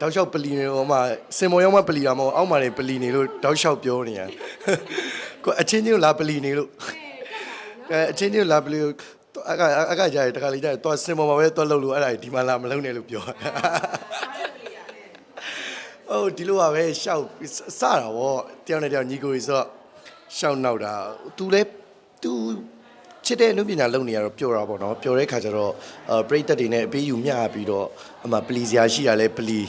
တောက်လျှောက်ပလီနေတော့မှစင်မော်ရောက်မှပလီတာမဟုတ်အောက်မှာနေပလီနေလို့တောက်လျှောက်ပြောနေရကိုအချင်းချင်းလာပလီနေလို့အချင်းချင်းလာပလီအကကြာတခါလေးကြာတော့စင်မော်မှာပဲတော့လှုပ်လို့အဲ့ဒါဒီမှာလာမလုံးနဲ့လို့ပြောဟုတ်ဒီလိုပါပဲရှောက်စတာဗောတယောက်နဲ့တယောက်ညီကိုကြီးဆိုတော့ရှောက်နောက်တာ तू လဲ तू ချစ်တဲ့အမှုပညာလုပ်နေရတော့ပျော်တာပေါ့နော်ပျော်တဲ့ခါကျတော့ပရိသတ်တွေနဲ့အပေးယူမျှပြီးတော့အမှပလီစရာရှိရလဲပလီ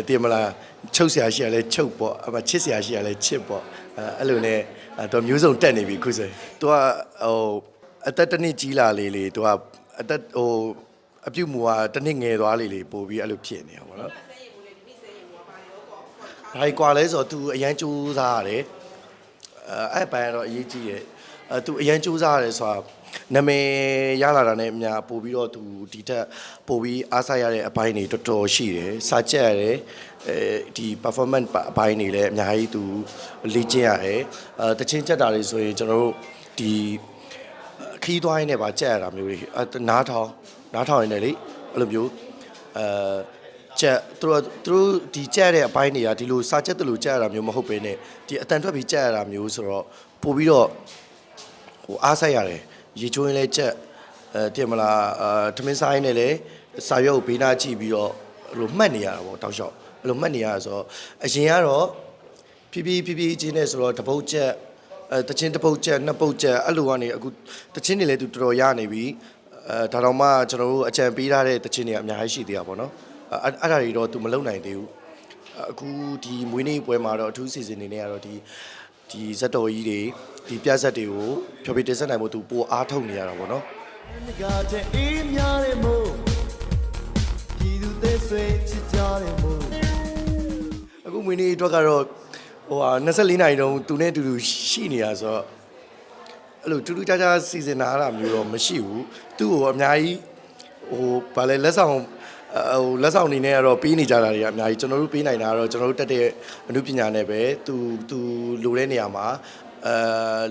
တင်မလားချုပ်စရာရှိရလဲချုပ်ပေါ့အမှချစ်စရာရှိရလဲချစ်ပေါ့အဲ့လိုနဲ့တော့မျိုးစုံတက်နေပြီခုဆိုသူကဟိုအသက်တစ်နှစ်ကြီးလာလေသူကအသက်ဟိုအပြုတ်မူကတစ်နှစ်ငယ်သွားလေပို့ပြီးအဲ့လိုဖြစ်နေတာပေါ့နော်ဘာကွာလဲဆိုတော့ तू အရန်ကြိုးစားရတယ်အဲ့ဘိုင်းကတော့အရေးကြီးတယ်သူအရန်ကြိုးစားရတယ်ဆိုတာနာမည်ရလာတာနဲ့အများပို့ပြီးတော့သူဒီထက်ပို့ပြီးအားစားရတဲ့အပိုင်းတွေတော်တော်ရှိတယ်စာကြက်ရတယ်ဒီ performance အပိုင်းတွေလည်းအများကြီးသူလေ့ကျင့်ရတယ်တချင်းကြက်တာတွေဆိုရင်ကျွန်တော်တို့ဒီခီးသွားရင်းနဲ့ပါကြက်ရတာမျိုးတွေနားထောင်ရင်းနဲ့လေအဲ့လိုမျိုးကြက်သူတို့ဒီကြက်တဲ့အပိုင်းတွေကဒီလိုစာကြက်တလို့ကြက်ရတာမျိုးမဟုတ်ဘဲနဲ့ဒီအတန်ထွက်ပြီးကြက်ရတာမျိုးဆိုတော့ပို့ပြီးတော့ဟိုအားဆိုင်ရတယ်ရေချိုးရင်လည်းကြက်တင်မလားထမင်းဆိုင်နဲ့လည်းစာရွက်ကိုဘေးနားကြည့်ပြီးတော့အဲ့လိုမှတ်နေရတာပေါ့တောက်လျှောက်အဲ့လိုမှတ်နေရတာဆိုတော့အရင်ကတော့ဖြည်းဖြည်းချင်းနဲ့ဆိုတော့တပုတ်ကြက်တချင်းတပုတ်ကြက်နှစ်ပုတ်ကြက်အဲ့လိုကနေအခုတချင်းတွေလည်းသူတော်တော်ရနေပြီဒါတော့မှကျွန်တော်တို့အကြံပေးထားတဲ့တချင်းတွေအများကြီးရှိသေးတာပေါ့နော်အဲ့ဒါတွေတော့သူမလုံနိုင်သေးဘူးအခုဒီမွေးနေ့ပွဲမှာတော့အထူးစီစဉ်နေနေရတော့ဒီဇက်တော်ကြီးတွေဒီပြဇက်တွေကိုဖြောပြတင်ဆက်နိုင်ဖို့သူပိုအားထုတ်နေရတာပေါ့နော်အခုမွေးနေ့အတွက်ကတော့ဟို24နိုင်တုန်းသူနဲ့အတူတူရှိနေတာဆိုတော့အဲ့လိုတူတူခြားခြားစီစဉ်တာမျိုးတော့မရှိဘူးသူ့ကိုအများကြီးဟိုဗာလဲလက်ဆောင်ဟိုလက်ဆောင်နေနဲ့ကတော့ပေးနေကြတာတွေအများကြီးကျွန်တော်တို့ပေးနိုင်တာကတော့ကျွန်တော်တို့တက်တဲ့အမှုပညာနဲ့ပဲသူလိုတဲ့နေရာမှာ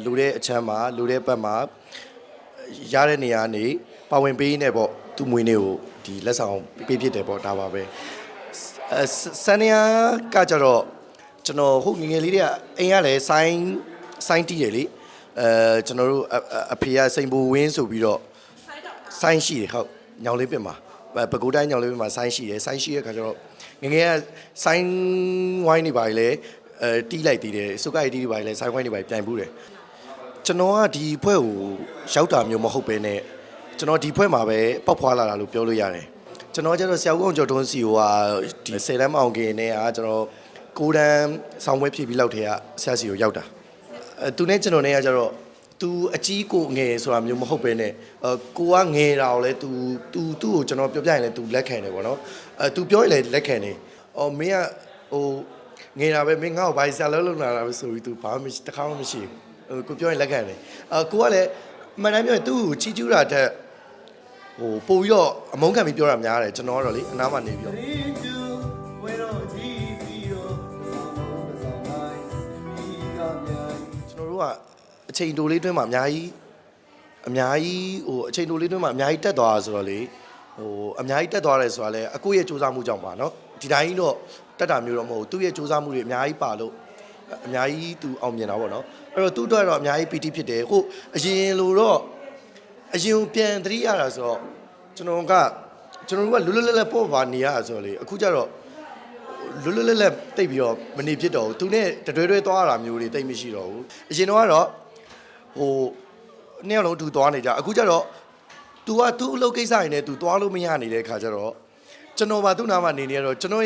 လိုတဲ့အချမ်းမှာလိုတဲ့ဘက်မှာရတဲ့နေရာနေပါဝင်ပေးနေပေါ့သူမွေးနေကိုဒီလက်ဆောင်ပေးဖြစ်တယ်ပေါ့ဒါပါပဲစန်နီယာကကြတော့ကျွန်တော်ဟုတ်ငငယ်လေးတွေကအိမ်ကလည်းဆိုင်းတီးတယ်လေကျွန်တော်တို့အဖေကစိန်ဘူဝင်းဆိုပြီးတော့ဆိုင်းရှိတယ်ဟုတ်ညောင်လေးပင်မှာပကူတိုင်းညောင်လေးပင်မှာဆိုင်းရှိတယ်ဆိုင်းရှိတဲ့ခါကျတော့ငငယ်ကဆိုင်းဝိုင်းနေပါလေတီးလိုက်တည်တယ်စုကိုက်တီးတွေပါလေဆိုင်းဝိုင်းနေပါပြိုင်ဘူးတယ်ကျွန်တော်ကဒီဖွဲ့ကိုရောက်တာမျိုးမဟုတ်ပဲနဲ့ကျွန်တော်ဒီဖွဲ့မှာပဲပေါက်ဖွာလာတာလို့ပြောလို့ရတယ်ကျွန်တော်ကျတော့ဆရာဦးအောင်ကျော်တွန်းစီကိုဒီ10တန်းမအောင်ခင်နဲ့ကျွန်တော်9တန်းဆောင်းပွဲဖြည့်ပြီးလောက်ထဲကဆရာစီကိုရောက်တာသူနဲ့ကျွန်တော်နဲ့ကကျတော့ तू အကြီးကိုငယ်ဆိုတာမျိုးမဟုတ်ပဲနဲ့ကိုကငယ်တာကိုလဲ तू ကိုကျွန်တော်ပြောပြရင်လဲ तू လက်ခံတယ်ပေါ့နော်तू ပြောရင်လဲလက်ခံတယ်အော်မင်းကဟိုငယ်တာပဲမင်းငါ့ကိုဘာဆရာလုံးလာတာပဲဆိုပြီး तू ဘာမှတခါမှမရှိဘူးကိုပြောရင်လက်ခံတယ်ကိုကလည်းမှန်တိုင်းပြောရင် तू ကိုချီးကျူးတာတက်ဟိုပို့ပြီးတော့အမုန်းခံပြီးပြောတာများတယ်ကျွန်တော်ကတော့လေအနားမှာနေပြီးတော့အချိန်တိုလေးတွင်းမှာအများကြီးဟိုအချိန်တိုလေးတွင်းမှာအများကြီးတက်သွားတာဆိုတော့လေဟိုအများကြီးတက်သွားတယ်ဆိုတာလဲအကိုရဲ့စူးစမ်းမှုကြောင့်ပါเนาะဒီတိုင်းတော့တက်တာမျိုးတော့မဟုတ်သူ့ရဲ့စူးစမ်းမှုတွေအများကြီးပါလို့အများကြီးသူအောင်မြင်တာပေါ့เนาะအဲ့တော့သူ့အတွက်တော့အများကြီးပီတိဖြစ်တယ်ဟိုအရင်လိုတော့အရင်ပြန်သတိရတာဆိုတော့ကျွန်တော်ကလွတ်လွတ်လပ်လပ်ပေါ့ပါနေရတာဆိုတော့လေအခုကျတော့လွတ်လွတ်လပ်လပ်တိတ်ပြီးတော့မနေဖြစ်တော့ဘူးသူနဲ့တွဲသွားတာမျိုးတွေတိတ်မရှိတော့ဘူးအရင်တော့ကတော့ဟိုနှစ်ယောက်လုံးတူသွားနေကြအခုကျတော့ तू ကသူ့အလုပ်ကိစ္စရင်းနဲ့ तू သွားလို့မရနေတဲ့ခါကျတော့ကျွန်တော်ပါသူ့နားမှာနေနေရတော့ကျွန်တော်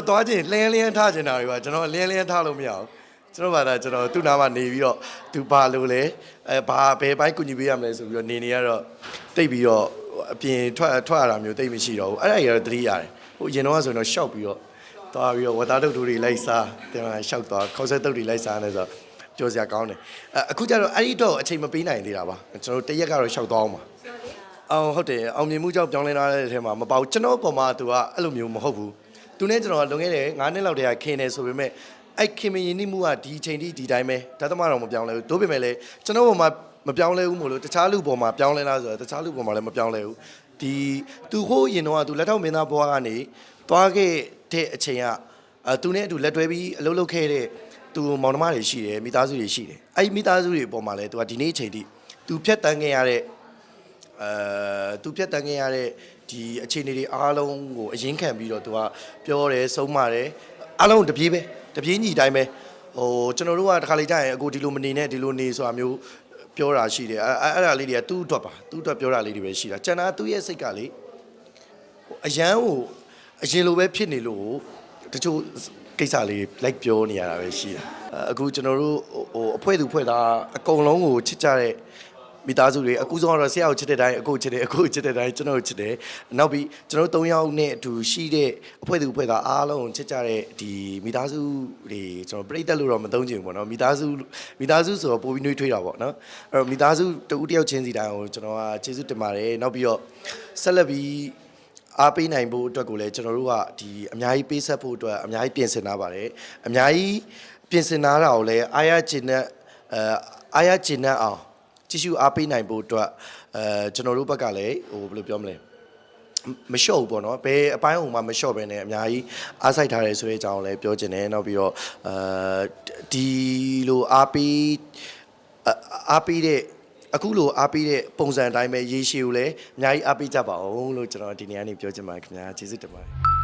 သွားခြင်းလင်းထားခြင်းတာတွေပါကျွန်တော်လင်းထားလို့မရဘူးကျွန်တော်ဘာသာကျွန်တော်သူ့နားမှာနေပြီးတော့ तू ဘာလို့လဲဘာဘယ်ပိုင်းကူညီပေးရမလဲဆိုပြီးတော့နေရတော့တိတ်ပြီးတော့အပြင်ထွက်ရတာမျိုးတိတ်မရှိတော့ဘူးအဲ့ဒါကြီးတော့သတိရတယ်ဟိုအရင်တော့ဆိုတော့ရှောက်ပြီးတော့သွားပြီးတော့ဝတ်သားတုပ်တွေလိုက်စားတင်လာရှောက်သွားခေါက်ဆွဲတုပ်တွေလိုက်စားနေဆိုကြော်စရာကောင်းတယ်အခုကျတော့အဲ့ဒီတော့အချိန်မပေးနိုင်သေးတာပါကျွန်တော်တရက်ကတော့ရှောက်သွားအောင်ပါဟုတ်တယ်အောင်မြင်မှုကြောင့်ပြောင်းလဲလာတဲ့အထဲမှာမပေါ့ကျွန်တော်ပေါ်မှာ तू ကအဲ့လိုမျိုးမဟုတ်ဘူးသူနဲ့ကျွန်တော်လွန်ခဲ့တဲ့9နှစ်လောက်တည်းကခင်နေဆိုပေမဲ့အဲ့ခင်မရင်နှိမှုကဒီအချိန်ထိဒီတိုင်းပဲဒါသမားတော့မပြောင်းလဲဘူးတို့ပေမဲ့လည်းကျွန်တော်ပေါ်မှာမပြောင်းလဲဘူးမို့လို့တခြားလူပေါ်မှာပြောင်းလဲလားဆိုတော့တခြားလူပေါ်မှာလည်းမပြောင်းလဲဘူးဒီ तू ဟိုးရင်တော့ तू လက်ထောက်မင်းသားဘွားကနေသွားခဲ့ တဲ့အချိန်ကသူနဲ့အတူလက်တွဲပြီးအလုပ်လုပ်ခဲ့တဲ့သူမောင်နှမတွေရှိတယ်မိသားစုတွေရှိတယ်အဲ့ဒီမိသားစုတွေအပေါ်မှာလည်းသူကဒီနေ့အချိန်ထိသူဖြတ်တန်းခဲ့ရတဲ့သူဖြတ်တန်းခဲ့ရတဲ့ဒီအခြေအနေတွေအားလုံးကိုအရင်ခံပြီးတော့သူကပြောတယ်ဆုံးမတယ်အားလုံးတပြေးညီတိုင်းပဲဟိုကျွန်တော်တို့ကတခါလေကြာရင်အခုဒီလိုမနေနဲ့ဒီလိုနေဆိုတာမျိုးပြောတာရှိတယ်အဲ့ဒါလေးတွေကသူ့အတွက်ပါသူ့အတွက်ပြောတာလေးတွေပဲရှိတာကျန်တာသူ့ရဲ့စိတ်ကလေအရန်ကိုအရင်လိုပဲဖြစ်နေလို့တချို့ကိစ္စလေးလိုက်ပြောနေရတာပဲရှိတာအခုကျွန်တော်တို့ဟိုအဖွဲ့သူဖွဲ့သားအကုန်လုံးကိုချစ်ကြတဲ့မိသားစုတွေအခုဆုံးတော့ဆရာကိုချစ်တဲ့တိုင်းအခုချစ်တဲ့တိုင်းကျွန်တော်ကိုချစ်တယ်နောက်ပြီးကျွန်တော်တို့၃ယောက်နဲ့အတူရှိတဲ့အဖွဲ့သူအဖွဲ့သားအားလုံးကိုချစ်ကြတဲ့ဒီမိသားစုတွေကျွန်တော်ပြိတ္တလို့တော့မသုံးချင်ဘူးပေါ့နော်မိသားစုဆိုတော့ပိုပြီးနှွေးထွေးတာပေါ့နော်အဲ့တော့မိသားစုတဦးတယောက်ချင်းစီတိုင်းကိုကျွန်တော်ကကျေးဇူးတင်ပါတယ်နောက်ပြီးတော့ဆက်လက်ပြီးအားပေးနိုင်ဖို့အတွက်ကိုလည်းကျွန်တော်တို့ကဒီအများကြီးပေးဆက်ဖို့အတွက်အများကြီးပြင်ဆင်ထားပါတယ်အများကြီးပြင်ဆင်ထားတာကိုလည်းအားရကျင်တဲ့အောင်ကြည့်ရှုအားပေးနိုင်ဖို့အတွက်ကျွန်တော်တို့ဘက်ကလည်းဟိုဘယ်လိုပြောမလဲမလျှော့ဘူးပေါ့နော်ဘယ်အပိုင်းဟိုမှာမလျှော့ပဲနဲ့အများကြီးအားစိုက်ထားတယ်ဆိုတဲ့အကြောင်းလည်းပြောချင်တယ်နောက်ပြီးတော့ဒီလိုအားပေးတဲ့အခုလိုအားပေးတဲ့ပုံစံအတိုင်းပဲရေရှည်ကိုလည်းအများကြီးအားပေးကြပါအောင်လို့ကျွန်တော်ဒီနေ့ကနေပြောချင်ပါတယ်ခင်ဗျာကျေးဇူးတင်ပါတယ်